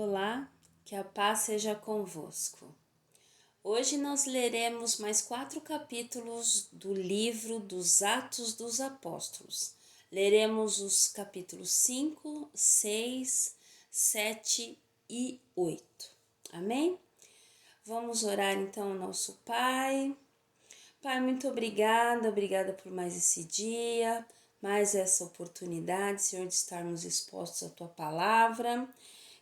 Olá, que a paz seja convosco. Hoje nós leremos mais 4 capítulos do livro dos Atos dos Apóstolos. Leremos os capítulos 5, 6, 7 e 8. Amém? Vamos orar então ao nosso Pai. Pai, muito obrigada por mais esse dia, mais essa oportunidade, Senhor, de estarmos expostos à Tua Palavra.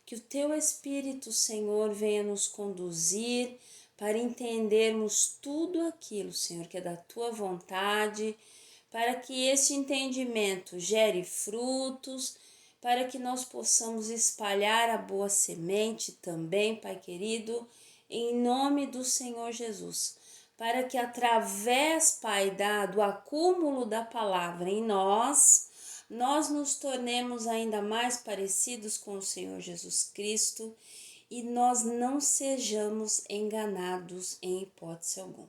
Que o Teu Espírito, Senhor, venha nos conduzir para entendermos tudo aquilo, Senhor, que é da Tua vontade, para que esse entendimento gere frutos, para que nós possamos espalhar a boa semente também, Pai querido, em nome do Senhor Jesus, para que através, Pai, do acúmulo da palavra em nós nos tornemos ainda mais parecidos com o Senhor Jesus Cristo e nós não sejamos enganados em hipótese alguma.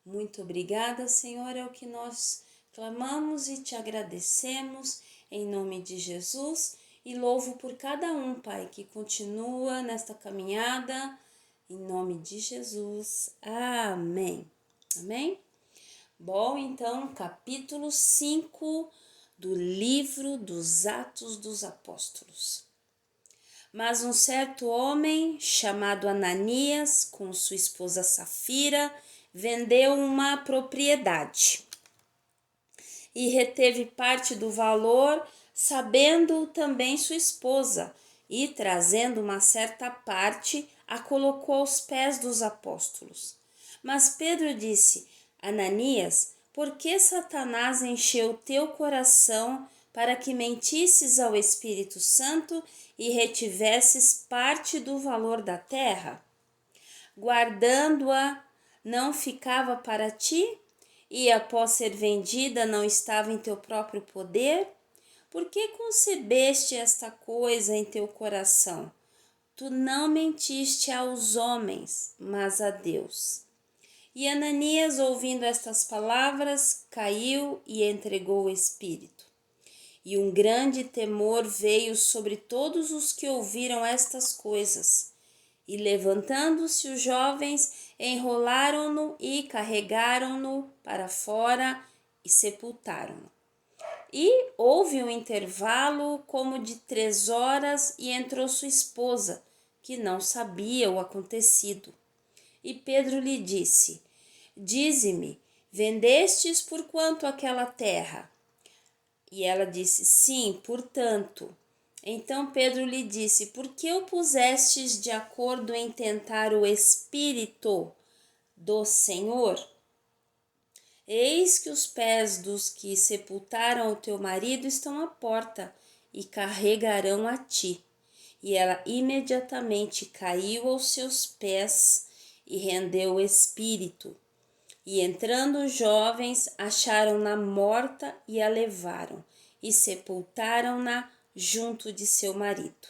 Muito obrigada, Senhor, é o que nós clamamos e te agradecemos em nome de Jesus e louvo por cada um, Pai, que continua nesta caminhada, em nome de Jesus. Amém. Amém? Bom, então, capítulo 5 do livro dos Atos dos Apóstolos. Mas um certo homem, chamado Ananias, com sua esposa Safira, vendeu uma propriedade e reteve parte do valor, sabendo também sua esposa, e trazendo uma certa parte, a colocou aos pés dos apóstolos. Mas Pedro disse: Ananias, por que Satanás encheu teu coração para que mentisses ao Espírito Santo e retivesses parte do valor da terra? Guardando-a, não ficava para ti? E após ser vendida, não estava em teu próprio poder? Por que concebeste esta coisa em teu coração? Tu não mentiste aos homens, mas a Deus. E Ananias, ouvindo estas palavras, caiu e entregou o Espírito. E um grande temor veio sobre todos os que ouviram estas coisas. E levantando-se os jovens, enrolaram-no e carregaram-no para fora e sepultaram-no. E houve um intervalo como de 3 horas e entrou sua esposa, que não sabia o acontecido. E Pedro lhe disse: Dize-me, vendestes por quanto aquela terra? E ela disse: Sim, por tanto. Então Pedro lhe disse: Por que o pusestes de acordo em tentar o Espírito do Senhor? Eis que os pés dos que sepultaram o teu marido estão à porta e carregarão a ti. E ela imediatamente caiu aos seus pés e rendeu o espírito. E entrando os jovens, acharam-na morta e a levaram, e sepultaram-na junto de seu marido.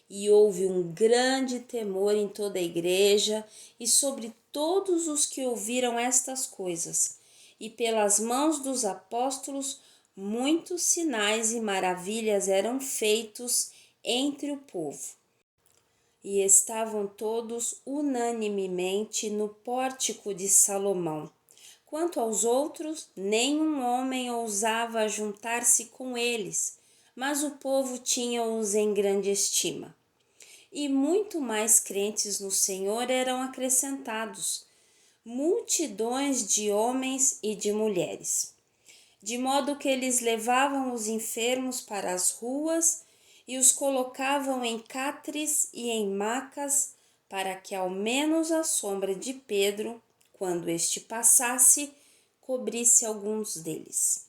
E houve um grande temor em toda a igreja e sobre todos os que ouviram estas coisas. E pelas mãos dos apóstolos, muitos sinais e maravilhas eram feitos entre o povo. E estavam todos unanimemente no pórtico de Salomão. Quanto aos outros, nenhum homem ousava juntar-se com eles, mas o povo tinha-os em grande estima. E muito mais crentes no Senhor eram acrescentados, multidões de homens e de mulheres, de modo que eles levavam os enfermos para as ruas e os colocavam em catres e em macas, para que ao menos a sombra de Pedro, quando este passasse, cobrisse alguns deles.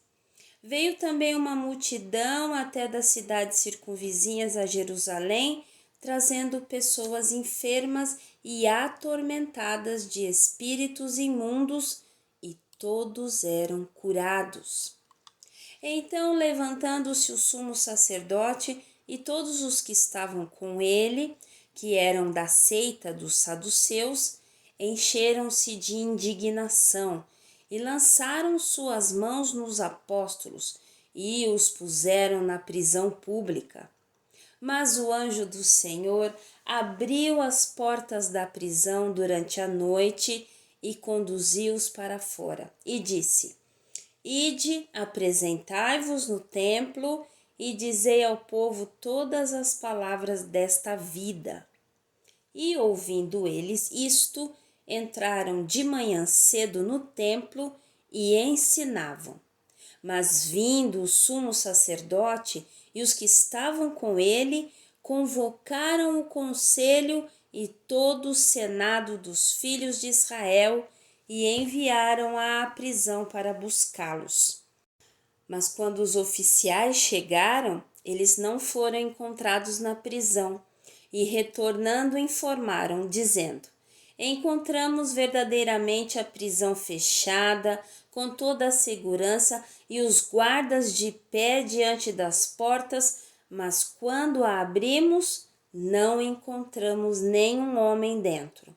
Veio também uma multidão até das cidades circunvizinhas a Jerusalém, trazendo pessoas enfermas e atormentadas de espíritos imundos, e todos eram curados. Então, levantando-se o sumo sacerdote e todos os que estavam com ele, que eram da seita dos saduceus, encheram-se de indignação e lançaram suas mãos nos apóstolos e os puseram na prisão pública. Mas o anjo do Senhor abriu as portas da prisão durante a noite e conduziu-os para fora, e disse: Ide, apresentai-vos no templo e dizei ao povo todas as palavras desta vida. E ouvindo eles isto, entraram de manhã cedo no templo e ensinavam. Mas vindo o sumo sacerdote e os que estavam com ele, convocaram o conselho e todo o senado dos filhos de Israel e enviaram à prisão para buscá-los. Mas quando os oficiais chegaram, eles não foram encontrados na prisão e, retornando, informaram, dizendo: Encontramos verdadeiramente a prisão fechada, com toda a segurança e os guardas de pé diante das portas, mas quando a abrimos, não encontramos nenhum homem dentro.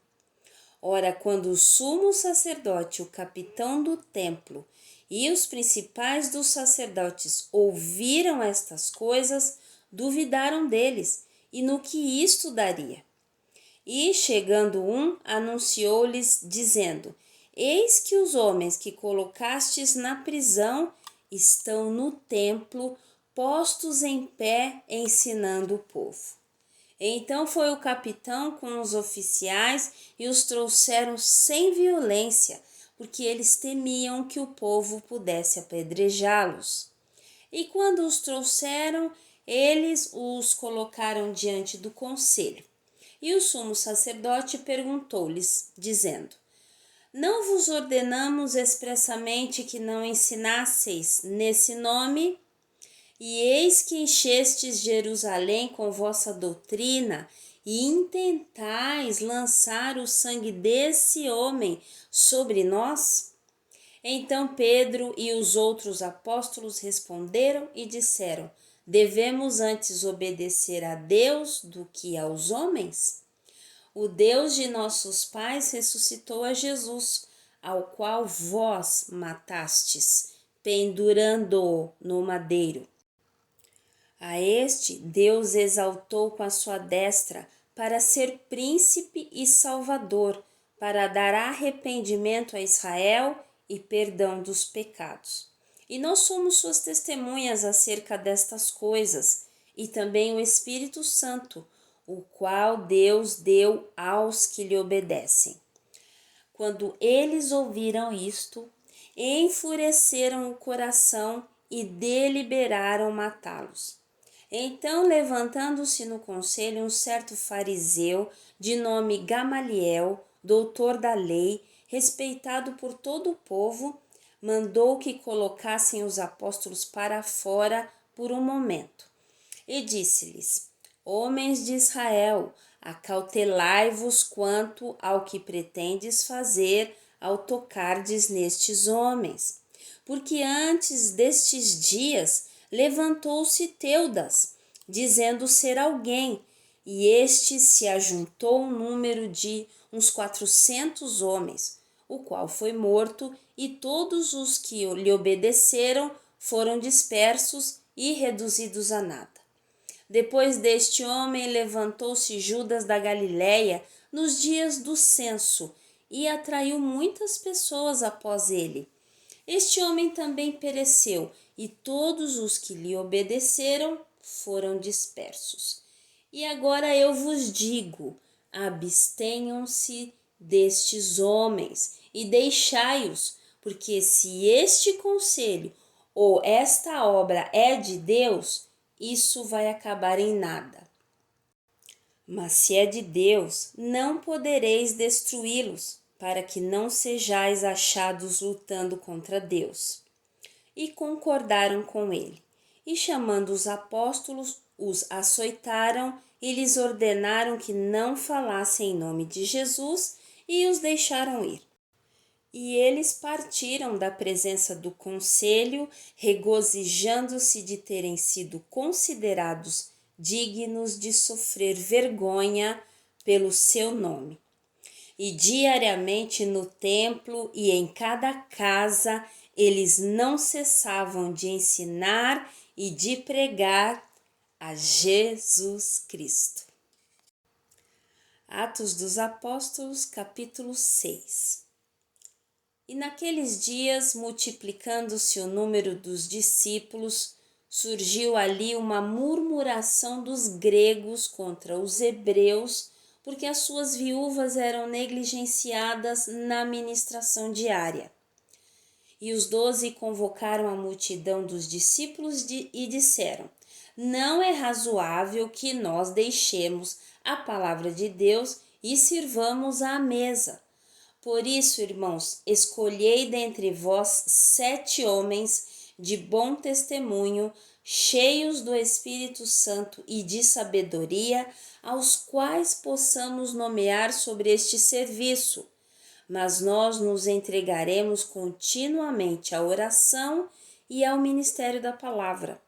Ora, quando o sumo sacerdote, o capitão do templo e os principais dos sacerdotes ouviram estas coisas, duvidaram deles e no que isto daria. E, chegando um, anunciou-lhes, dizendo: Eis que os homens que colocastes na prisão estão no templo, postos em pé, ensinando o povo. Então foi o capitão com os oficiais e os trouxeram sem violência, porque eles temiam que o povo pudesse apedrejá-los. E quando os trouxeram, eles os colocaram diante do conselho. E o sumo sacerdote perguntou-lhes, dizendo: Não vos ordenamos expressamente que não ensinasseis nesse nome? E eis que enchestes Jerusalém com vossa doutrina e intentais lançar o sangue desse homem sobre nós? Então Pedro e os outros apóstolos responderam e disseram: Devemos antes obedecer a Deus do que aos homens? O Deus de nossos pais ressuscitou a Jesus, ao qual vós matastes, pendurando-o no madeiro. A este Deus exaltou com a sua destra para ser príncipe e salvador, para dar arrependimento a Israel e perdão dos pecados. E nós somos suas testemunhas acerca destas coisas, e também o Espírito Santo, o qual Deus deu aos que lhe obedecem. Quando eles ouviram isto, enfureceram o coração e deliberaram matá-los. Então, levantando-se no conselho um certo fariseu, de nome Gamaliel, doutor da lei, respeitado por todo o povo, mandou que colocassem os apóstolos para fora por um momento. E disse-lhes: Homens de Israel, acautelai-vos quanto ao que pretendes fazer ao tocardes nestes homens. Porque antes destes dias levantou-se Teudas, dizendo ser alguém, e este se ajuntou um número de uns 400 homens, o qual foi morto, e todos os que lhe obedeceram foram dispersos e reduzidos a nada. Depois deste homem levantou-se Judas da Galiléia nos dias do censo e atraiu muitas pessoas após ele. Este homem também pereceu, e todos os que lhe obedeceram foram dispersos. E agora eu vos digo: abstenham-se destes homens e deixai-os, porque se este conselho ou esta obra é de Deus, isso vai acabar em nada. Mas se é de Deus, não podereis destruí-los, para que não sejais achados lutando contra Deus. E concordaram com ele. E chamando os apóstolos, os açoitaram e lhes ordenaram que não falassem em nome de Jesus e os deixaram ir. E eles partiram da presença do conselho, regozijando-se de terem sido considerados dignos de sofrer vergonha pelo seu nome. E diariamente no templo e em cada casa eles não cessavam de ensinar e de pregar a Jesus Cristo. Atos dos Apóstolos, capítulo 6. E naqueles dias, multiplicando-se o número dos discípulos, surgiu ali uma murmuração dos gregos contra os hebreus, porque as suas viúvas eram negligenciadas na ministração diária. E os 12 convocaram a multidão dos discípulos e disseram: não é razoável que nós deixemos a palavra de Deus e sirvamos à mesa. Por isso, irmãos, escolhei dentre vós 7 homens de bom testemunho, cheios do Espírito Santo e de sabedoria, aos quais possamos nomear sobre este serviço. Mas nós nos entregaremos continuamente à oração e ao ministério da palavra.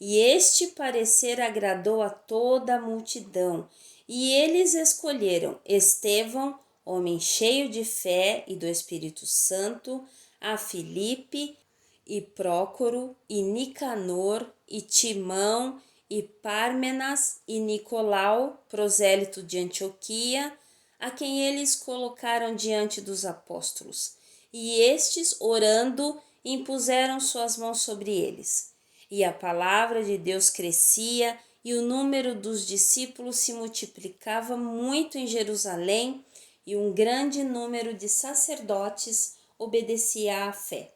E este parecer agradou a toda a multidão, e eles escolheram Estevão, homem cheio de fé e do Espírito Santo, a Filipe, e Prócoro, e Nicanor, e Timão, e Pármenas, e Nicolau, prosélito de Antioquia, a quem eles colocaram diante dos apóstolos. E estes, orando, impuseram suas mãos sobre eles. E a palavra de Deus crescia, e o número dos discípulos se multiplicava muito em Jerusalém, e um grande número de sacerdotes obedecia à fé.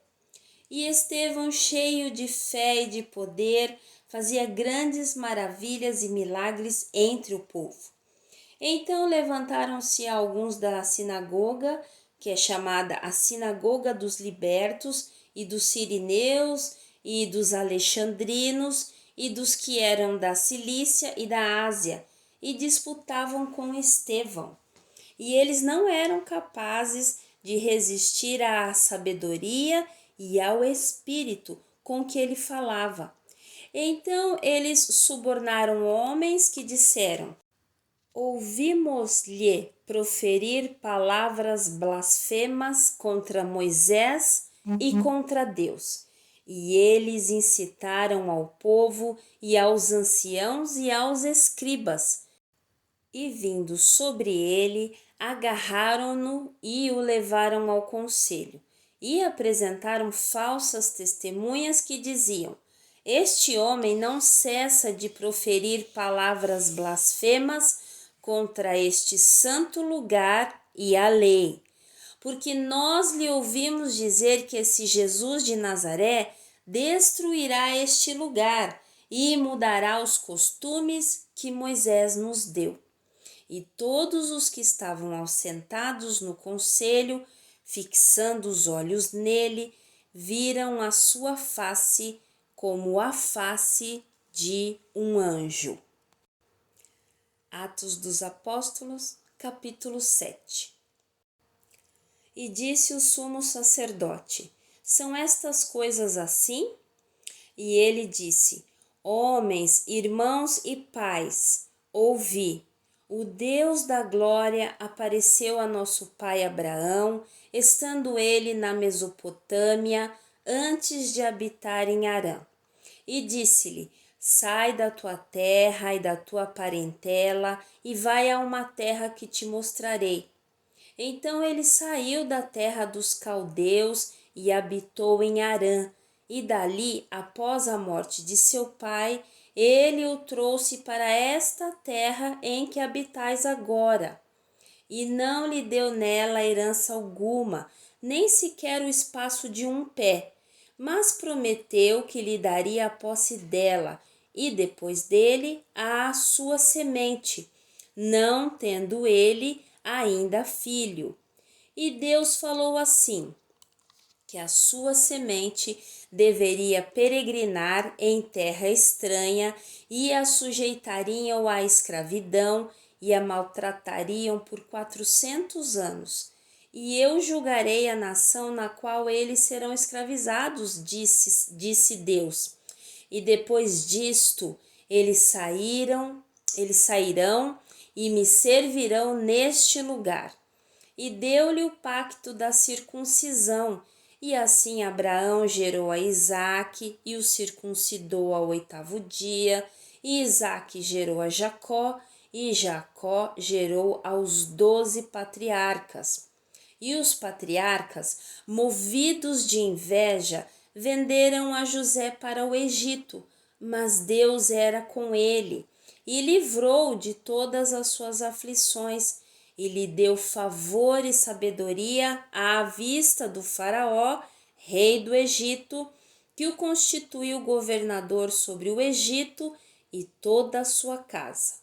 E Estevão, cheio de fé e de poder, fazia grandes maravilhas e milagres entre o povo. Então levantaram-se alguns da sinagoga, que é chamada a Sinagoga dos Libertos, e dos Sirineus, e dos Alexandrinos, e dos que eram da Cilícia e da Ásia, e disputavam com Estevão. E eles não eram capazes de resistir à sabedoria e ao espírito com que ele falava. Então eles subornaram homens que disseram: ouvimos-lhe proferir palavras blasfemas contra Moisés e contra Deus. E eles incitaram ao povo e aos anciãos e aos escribas. E vindo sobre ele, agarraram-no e o levaram ao conselho. E apresentaram falsas testemunhas que diziam: este homem não cessa de proferir palavras blasfemas contra este santo lugar e a lei. Porque nós lhe ouvimos dizer que esse Jesus de Nazaré destruirá este lugar e mudará os costumes que Moisés nos deu. E todos os que estavam assentados no conselho, fixando os olhos nele, viram a sua face como a face de um anjo. Atos dos Apóstolos, capítulo 7. E disse o sumo sacerdote: são estas coisas assim? E ele disse: homens, irmãos e pais, ouvi. O Deus da glória apareceu a nosso pai Abraão, estando ele na Mesopotâmia, antes de habitar em Harã. E disse-lhe: sai da tua terra e da tua parentela e vai a uma terra que te mostrarei. Então ele saiu da terra dos caldeus e habitou em Harã, e dali, após a morte de seu pai, ele o trouxe para esta terra em que habitais agora. E não lhe deu nela herança alguma, nem sequer o espaço de um pé, mas prometeu que lhe daria a posse dela, e depois dele a sua semente, não tendo ele ainda filho. E Deus falou assim: que a sua semente deveria peregrinar em terra estranha, e a sujeitariam à escravidão e a maltratariam por 400 anos. E eu julgarei a nação na qual eles serão escravizados, disse Deus. E depois disto eles sairão e me servirão neste lugar. E deu-lhe o pacto da circuncisão. E assim Abraão gerou a Isaque e o circuncidou ao 8º dia, E Isaque gerou a Jacó, e Jacó gerou aos 12 patriarcas. E os patriarcas, movidos de inveja, venderam a José para o Egito, mas Deus era com ele e livrou de todas as suas aflições e lhe deu favor e sabedoria à vista do faraó, rei do Egito, que o constituiu governador sobre o Egito e toda a sua casa.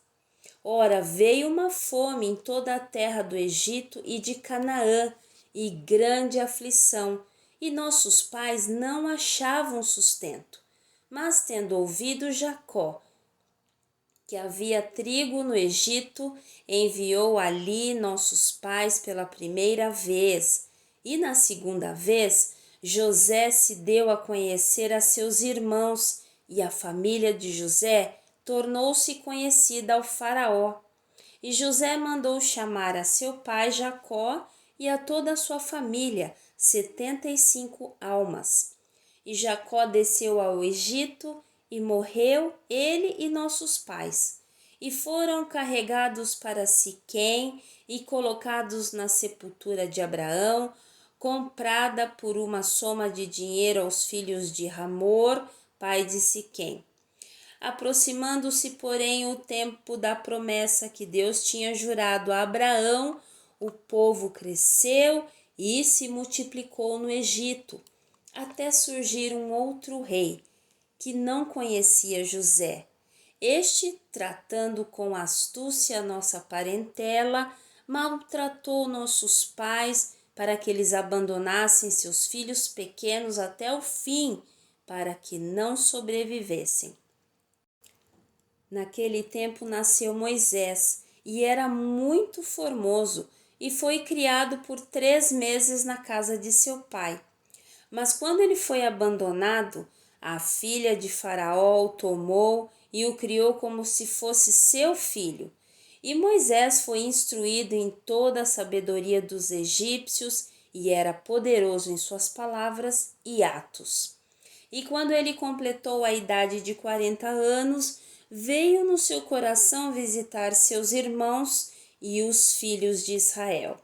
Ora, veio uma fome em toda a terra do Egito e de Canaã, e grande aflição, e nossos pais não achavam sustento. Mas tendo ouvido Jacó que havia trigo no Egito, enviou ali nossos pais pela primeira vez. E na segunda vez, José se deu a conhecer a seus irmãos, e a família de José tornou-se conhecida ao faraó. E José mandou chamar a seu pai Jacó e a toda a sua família, 75 almas. E Jacó desceu ao Egito e morreu ele e nossos pais. E foram carregados para Siquém e colocados na sepultura de Abraão, comprada por uma soma de dinheiro aos filhos de Hamor, pai de Siquém. Aproximando-se, porém, o tempo da promessa que Deus tinha jurado a Abraão, o povo cresceu e se multiplicou no Egito, até surgir um outro rei, que não conhecia José. Este, tratando com astúcia nossa parentela, maltratou nossos pais para que eles abandonassem seus filhos pequenos até o fim, para que não sobrevivessem. Naquele tempo nasceu Moisés, e era muito formoso, e foi criado por 3 meses na casa de seu pai. Mas quando ele foi abandonado, a filha de Faraó o tomou e o criou como se fosse seu filho. E Moisés foi instruído em toda a sabedoria dos egípcios e era poderoso em suas palavras e atos. E quando ele completou a idade de 40 anos, veio no seu coração visitar seus irmãos e os filhos de Israel.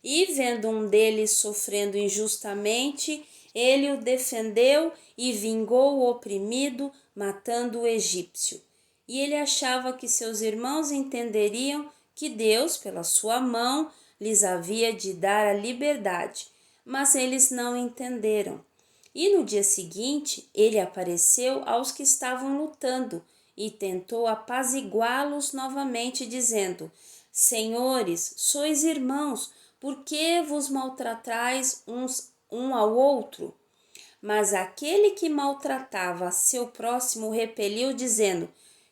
E vendo um deles sofrendo injustamente, ele o defendeu e vingou o oprimido, matando o egípcio. E ele achava que seus irmãos entenderiam que Deus, pela sua mão, lhes havia de dar a liberdade, mas eles não entenderam. E no dia seguinte, ele apareceu aos que estavam lutando e tentou apaziguá-los novamente, dizendo: Senhores, sois irmãos, por que vos maltratais um ao outro? Mas aquele que maltratava a seu próximo repeliu, dizendo: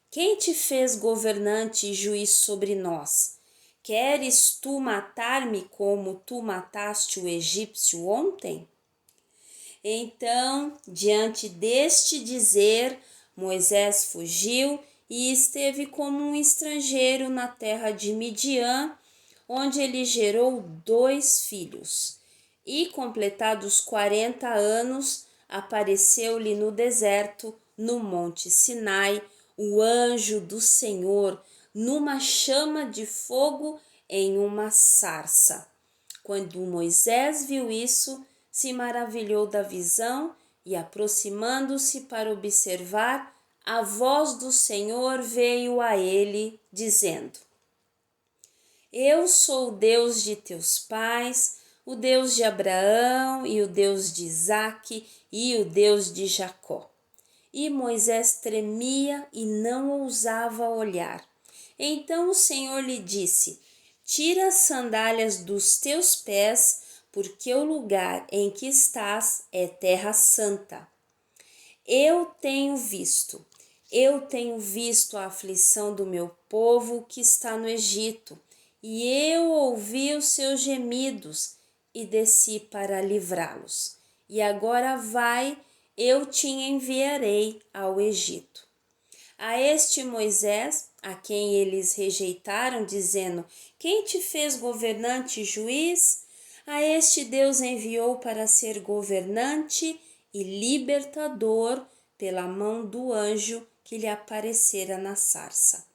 Quem te fez governante e juiz sobre nós? Queres tu matar-me como tu mataste o egípcio ontem? Então, diante deste dizer, Moisés fugiu e esteve como um estrangeiro na terra de Midian, onde ele gerou 2 filhos. E, completados 40 anos, apareceu-lhe no deserto, no monte Sinai, o anjo do Senhor, numa chama de fogo em uma sarça. Quando Moisés viu isso, se maravilhou da visão e, aproximando-se para observar, a voz do Senhor veio a ele, dizendo: Eu sou o Deus de teus pais, o Deus de Abraão e o Deus de Isaque e o Deus de Jacó. E Moisés tremia e não ousava olhar. Então o Senhor lhe disse: Tira as sandálias dos teus pés, porque o lugar em que estás é terra santa. Eu tenho visto a aflição do meu povo que está no Egito, e eu ouvi os seus gemidos e desci para livrá-los. E agora vai, eu te enviarei ao Egito. A este Moisés, a quem eles rejeitaram, dizendo: Quem te fez governante e juiz? A este Deus enviou para ser governante e libertador pela mão do anjo que lhe aparecera na sarça.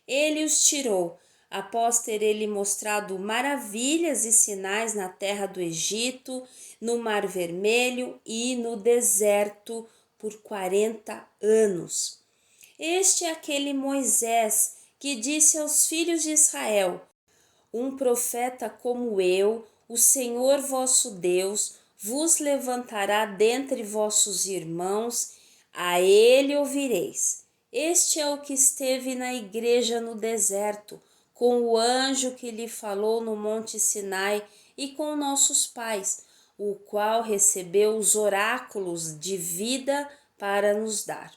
Ele os tirou, após ter ele mostrado maravilhas e sinais na terra do Egito, no Mar Vermelho e no deserto por 40 anos. Este é aquele Moisés que disse aos filhos de Israel: um profeta como eu, o Senhor vosso Deus, vos levantará dentre vossos irmãos, a ele ouvireis. Este é o que esteve na igreja no deserto, com o anjo que lhe falou no monte Sinai e com nossos pais, o qual recebeu os oráculos de vida para nos dar,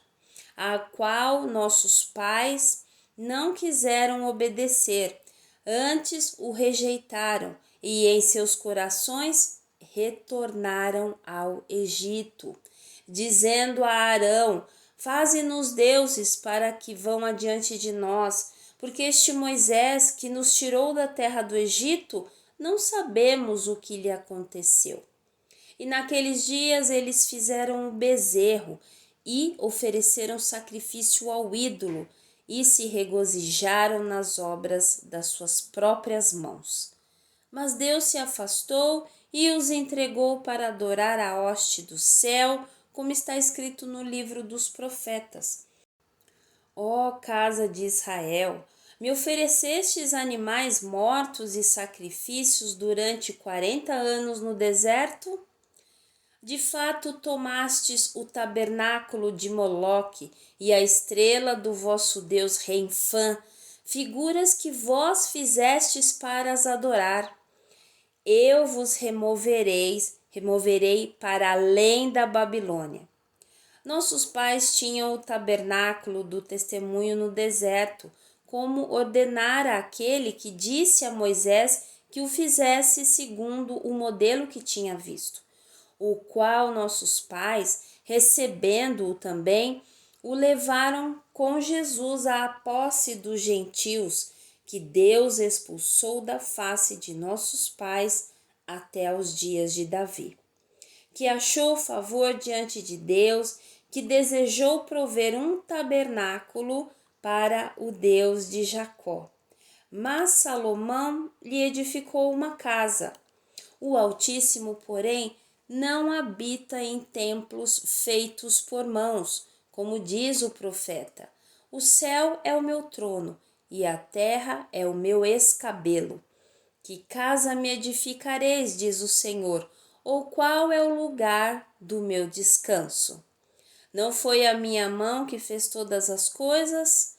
a qual nossos pais não quiseram obedecer, antes o rejeitaram e em seus corações retornaram ao Egito, dizendo a Arão: faze-nos deuses para que vão adiante de nós, porque este Moisés que nos tirou da terra do Egito, não sabemos o que lhe aconteceu. E naqueles dias eles fizeram um bezerro e ofereceram sacrifício ao ídolo e se regozijaram nas obras das suas próprias mãos. Mas Deus se afastou e os entregou para adorar a hoste do céu, como está escrito no livro dos profetas. Ó casa de Israel, me oferecestes animais mortos e sacrifícios durante 40 anos no deserto? De fato, tomastes o tabernáculo de Moloque e a estrela do vosso deus Renfã, figuras que vós fizestes para as adorar. Eu vos removerei para além da Babilônia. Nossos pais tinham o tabernáculo do testemunho no deserto, como ordenara aquele que disse a Moisés que o fizesse segundo o modelo que tinha visto, o qual nossos pais, recebendo-o também, o levaram com Jesus à posse dos gentios, que Deus expulsou da face de nossos pais até os dias de Davi, que achou favor diante de Deus, que desejou prover um tabernáculo para o Deus de Jacó. Mas Salomão lhe edificou uma casa. O Altíssimo, porém, não habita em templos feitos por mãos, como diz o profeta. O céu é o meu trono e a terra é o meu escabelo. Que casa me edificareis, diz o Senhor, ou qual é o lugar do meu descanso? Não foi a minha mão que fez todas as coisas?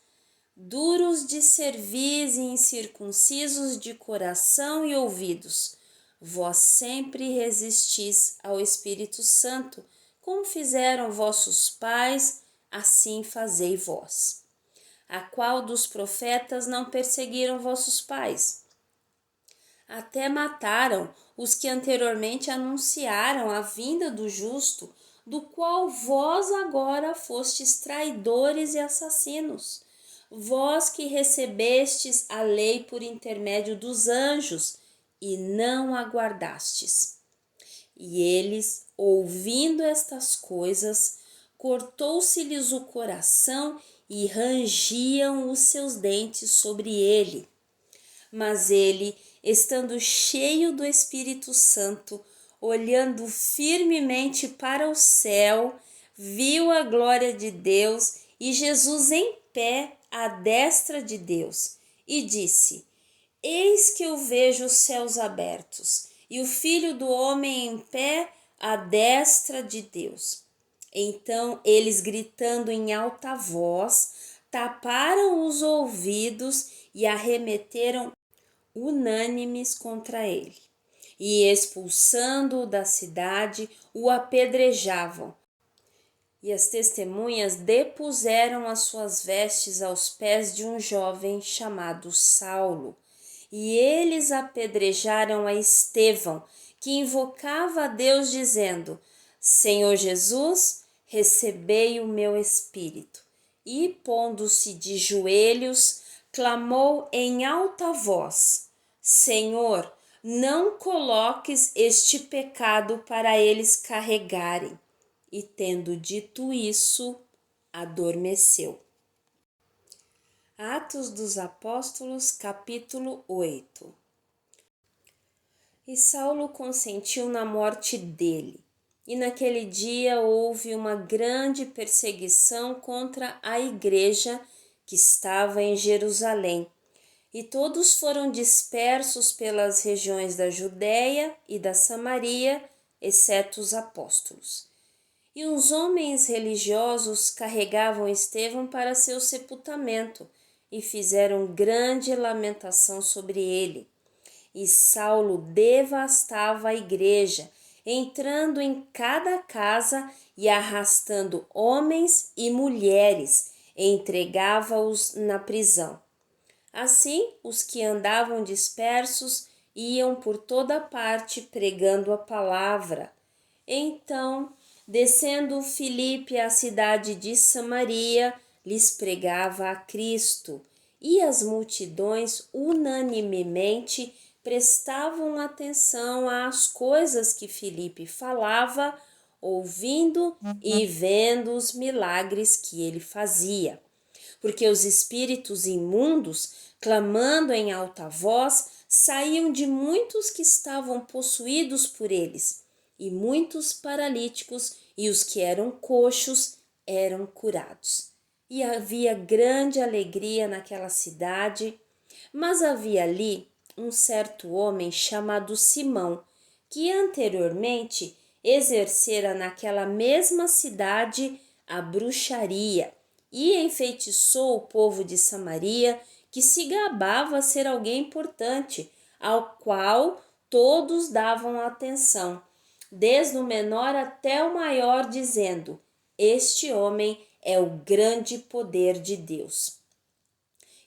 Duros de cerviz e incircuncisos de coração e ouvidos, vós sempre resistis ao Espírito Santo, como fizeram vossos pais, assim fazei vós. A qual dos profetas não perseguiram vossos pais? Até mataram os que anteriormente anunciaram a vinda do justo, do qual vós agora fostes traidores e assassinos. Vós que recebestes a lei por intermédio dos anjos e não aguardastes. E eles, ouvindo estas coisas, cortou-se-lhes o coração e rangiam os seus dentes sobre ele. Mas ele, estando cheio do Espírito Santo, olhando firmemente para o céu, viu a glória de Deus e Jesus em pé à destra de Deus, e disse: Eis que eu vejo os céus abertos e o Filho do Homem em pé à destra de Deus. Então eles, gritando em alta voz, taparam os ouvidos e arremeteram unânimes contra ele, e expulsando-o da cidade, o apedrejavam. E as testemunhas depuseram as suas vestes aos pés de um jovem chamado Saulo, e eles apedrejaram a Estevão, que invocava a Deus, dizendo: Senhor Jesus, recebei o meu espírito. E, pondo-se de joelhos, clamou em alta voz: Senhor, não coloques este pecado para eles carregarem. E tendo dito isso, adormeceu. Atos dos Apóstolos, capítulo 8. E Saulo consentiu na morte dele. E naquele dia houve uma grande perseguição contra a igreja que estava em Jerusalém. E todos foram dispersos pelas regiões da Judéia e da Samaria, exceto os apóstolos. E os homens religiosos carregavam Estevão para seu sepultamento e fizeram grande lamentação sobre ele. E Saulo devastava a igreja, entrando em cada casa e arrastando homens e mulheres, entregava-os na prisão. Assim, os que andavam dispersos iam por toda parte pregando a palavra. Então, descendo Filipe à cidade de Samaria, lhes pregava a Cristo, e as multidões unanimemente prestavam atenção às coisas que Filipe falava, ouvindo e vendo os milagres que ele fazia. Porque os espíritos imundos, clamando em alta voz, saíam de muitos que estavam possuídos por eles, e muitos paralíticos e os que eram coxos eram curados. E havia grande alegria naquela cidade, mas havia ali um certo homem chamado Simão, que anteriormente exercera naquela mesma cidade a bruxaria e enfeitiçou o povo de Samaria, que se gabava ser alguém importante, ao qual todos davam atenção, desde o menor até o maior, dizendo: este homem é o grande poder de Deus.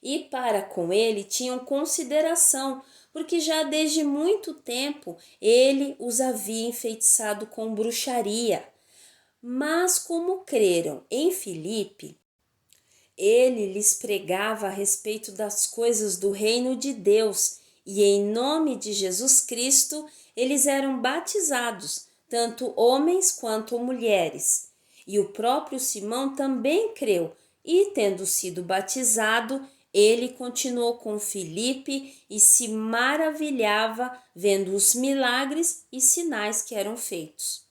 E para com ele tinham consideração, porque já desde muito tempo ele os havia enfeitiçado com bruxaria. Mas como creram em Filipe, ele lhes pregava a respeito das coisas do reino de Deus, e em nome de Jesus Cristo eles eram batizados, tanto homens quanto mulheres. E o próprio Simão também creu, e tendo sido batizado, ele continuou com Filipe e se maravilhava vendo os milagres e sinais que eram feitos.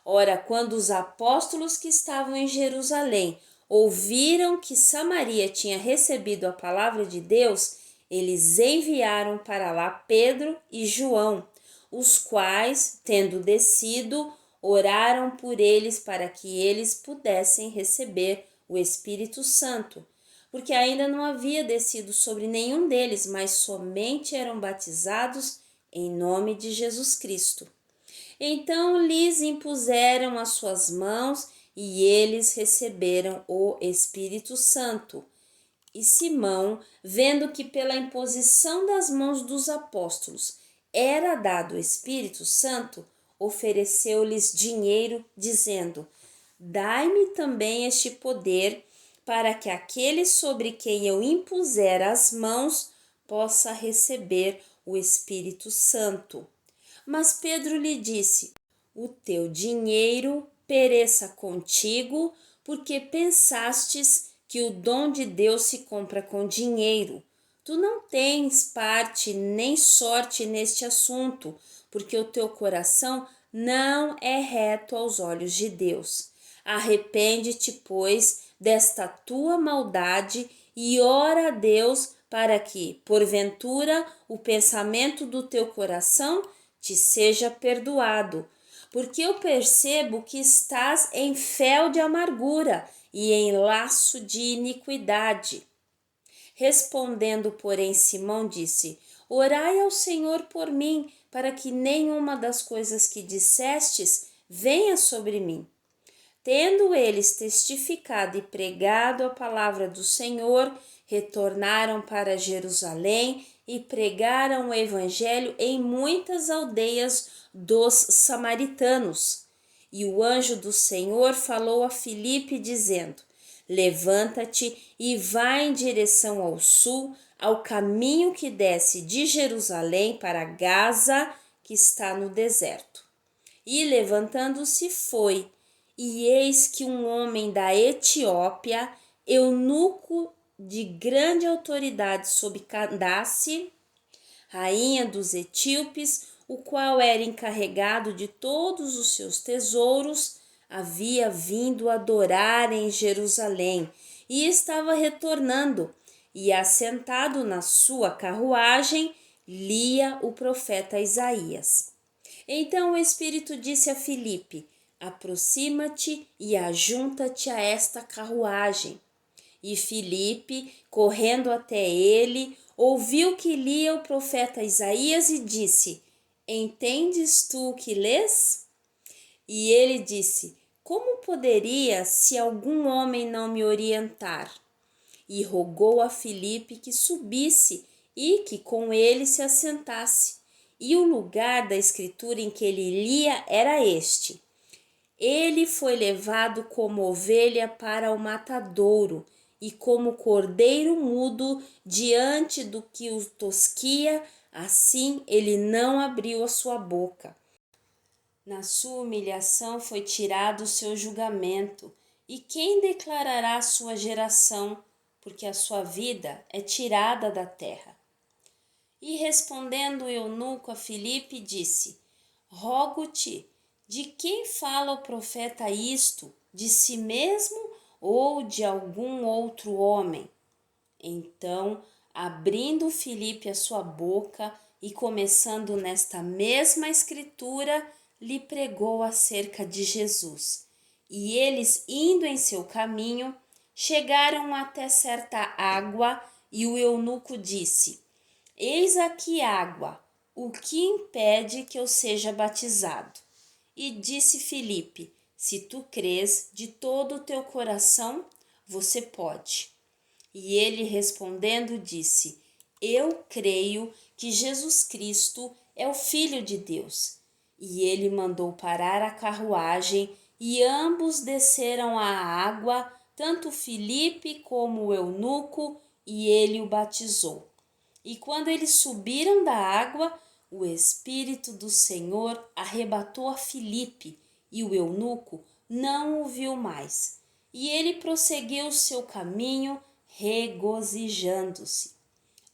Ora, quando os apóstolos que estavam em Jerusalém ouviram que Samaria tinha recebido a palavra de Deus, eles enviaram para lá Pedro e João, os quais, tendo descido, oraram por eles para que eles pudessem receber o Espírito Santo, porque ainda não havia descido sobre nenhum deles, mas somente eram batizados em nome de Jesus Cristo. Então lhes impuseram as suas mãos e eles receberam o Espírito Santo. E Simão, vendo que pela imposição das mãos dos apóstolos era dado o Espírito Santo, ofereceu-lhes dinheiro, dizendo: dai-me também este poder, para que aquele sobre quem eu impuser as mãos possa receber o Espírito Santo. Mas Pedro lhe disse: o teu dinheiro pereça contigo, porque pensastes que o dom de Deus se compra com dinheiro. Tu não tens parte nem sorte neste assunto, porque o teu coração não é reto aos olhos de Deus. Arrepende-te, pois, desta tua maldade e ora a Deus para que, porventura, o pensamento do teu coração te seja perdoado, porque eu percebo que estás em fel de amargura e em laço de iniquidade. Respondendo, porém, Simão disse: orai ao Senhor por mim, para que nenhuma das coisas que dissestes venha sobre mim. Tendo eles testificado e pregado a palavra do Senhor, retornaram para Jerusalém e pregaram o evangelho em muitas aldeias dos samaritanos. E o anjo do Senhor falou a Filipe, dizendo: levanta-te e vai em direção ao sul, ao caminho que desce de Jerusalém para Gaza, que está no deserto. E levantando-se foi, e eis que um homem da Etiópia, eunuco de grande autoridade sob Candace, rainha dos etíopes, o qual era encarregado de todos os seus tesouros, havia vindo adorar em Jerusalém e estava retornando, e assentado na sua carruagem, lia o profeta Isaías. Então o Espírito disse a Filipe: aproxima-te e ajunta-te a esta carruagem. E Filipe, correndo até ele, ouviu que lia o profeta Isaías e disse: entendes tu o que lês? E ele disse: como poderia, se algum homem não me orientar? E rogou a Filipe que subisse e que com ele se assentasse. E o lugar da escritura em que ele lia era este: ele foi levado como ovelha para o matadouro, e como cordeiro mudo diante do que o tosquia, assim ele não abriu a sua boca. Na sua humilhação foi tirado o seu julgamento, e quem declarará a sua geração? Porque a sua vida é tirada da terra. E respondendo o eunuco a Filipe, disse: rogo-te, de quem fala o profeta isto? De si mesmo ou de algum outro homem? Então, abrindo Filipe a sua boca e começando nesta mesma escritura, lhe pregou acerca de Jesus. E eles, indo em seu caminho, chegaram até certa água, e o eunuco disse: eis aqui água, o que impede que eu seja batizado? E disse Filipe: se tu crês de todo o teu coração, você pode. E ele respondendo disse: eu creio que Jesus Cristo é o Filho de Deus. E ele mandou parar a carruagem, e ambos desceram à água, tanto Filipe como o eunuco, e ele o batizou. E quando eles subiram da água, o Espírito do Senhor arrebatou a Filipe, e o eunuco não o viu mais. E ele prosseguiu seu caminho, regozijando-se.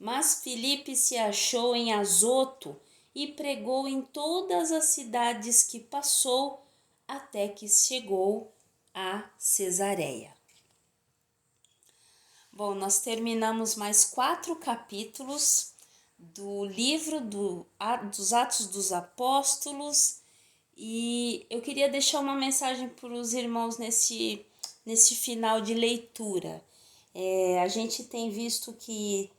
Mas Filipe se achou em Azoto e pregou em todas as cidades que passou, até que chegou a Cesareia. Bom, nós terminamos mais 4 capítulos do livro dos Atos dos Apóstolos, e eu queria deixar uma mensagem para os irmãos nesse final de leitura. A gente tem visto que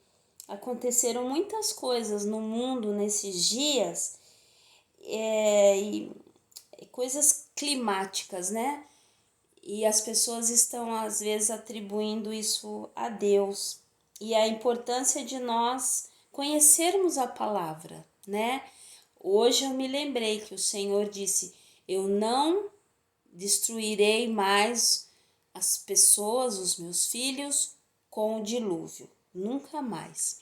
aconteceram muitas coisas no mundo nesses dias, e coisas climáticas, né? E as pessoas estão às vezes atribuindo isso a Deus, e a importância de nós conhecermos a palavra, né? Hoje eu me lembrei que o Senhor disse: eu não destruirei mais as pessoas, os meus filhos, com o dilúvio, nunca mais.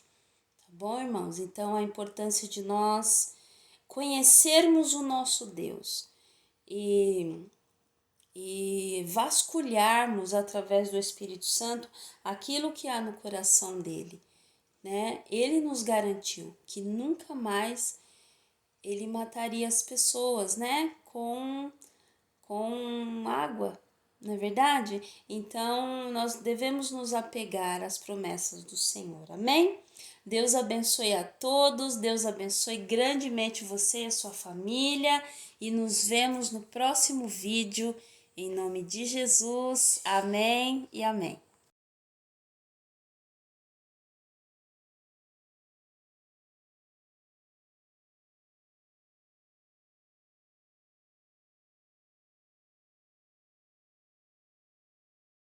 Tá bom, irmãos? Então, a importância de nós conhecermos o nosso Deus e vasculharmos através do Espírito Santo aquilo que há no coração dele, né? Ele nos garantiu que nunca mais ele mataria as pessoas, né? Com água, não é verdade? Então, nós devemos nos apegar às promessas do Senhor, amém? Deus abençoe a todos, Deus abençoe grandemente você e a sua família, e nos vemos no próximo vídeo, em nome de Jesus, amém e amém.